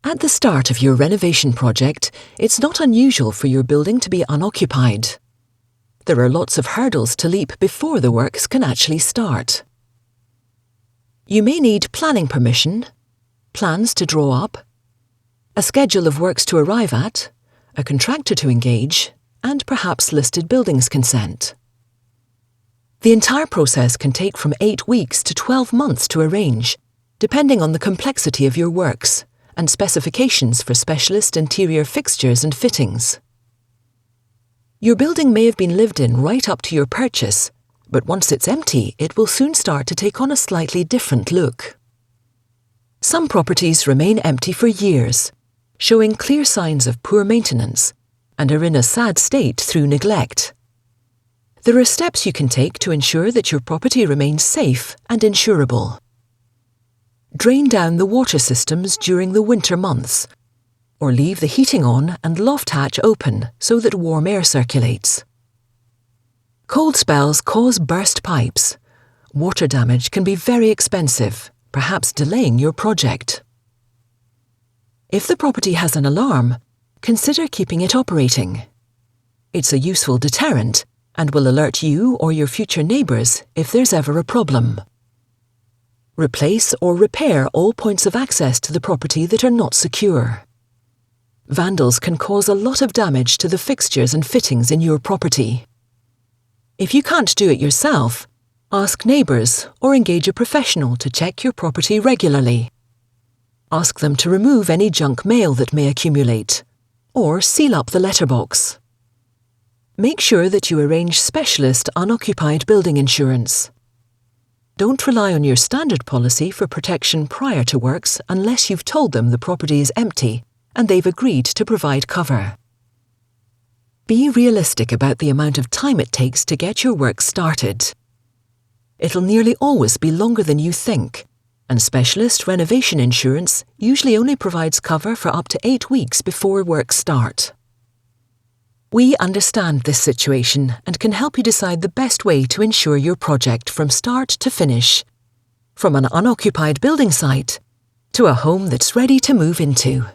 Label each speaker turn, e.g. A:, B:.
A: At the start of your renovation project, it's not unusual for your building to be unoccupied. There are lots of hurdles to leap before the works can actually start. You may need planning permission, plans to draw up, a schedule of works to arrive at, a contractor to engage, and perhaps listed buildings consent. The entire process can take from 8 weeks to 12 months to arrange, depending on the complexity of your works and specifications for specialist interior fixtures and fittings. Your building may have been lived in right up to your purchase, but once it's empty, it will soon start to take on a slightly different look. Some properties remain empty for years, showing clear signs of poor maintenance, and are in a sad state through neglect. There are steps you can take to ensure that your property remains safe and insurable. Drain down the water systems during the winter months, or leave the heating on and loft hatch open so that warm air circulates. Cold spells cause burst pipes. Water damage can be very expensive, perhaps delaying your project. If the property has an alarm, consider keeping it operating. It's a useful deterrent and will alert you or your future neighbours if there's ever a problem. Replace or repair all points of access to the property that are not secure. Vandals can cause a lot of damage to the fixtures and fittings in your property. If you can't do it yourself, ask neighbours or engage a professional to check your property regularly. Ask them to remove any junk mail that may accumulate, or seal up the letterbox. Make sure that you arrange specialist unoccupied building insurance. Don't rely on your standard policy for protection prior to works unless you've told them the property is empty and they've agreed to provide cover. Be realistic about the amount of time it takes to get your work started. It'll nearly always be longer than you think, and specialist renovation insurance usually only provides cover for up to 8 weeks before works start. We understand this situation and can help you decide the best way to insure your project from start to finish, from an unoccupied building site to a home that's ready to move into.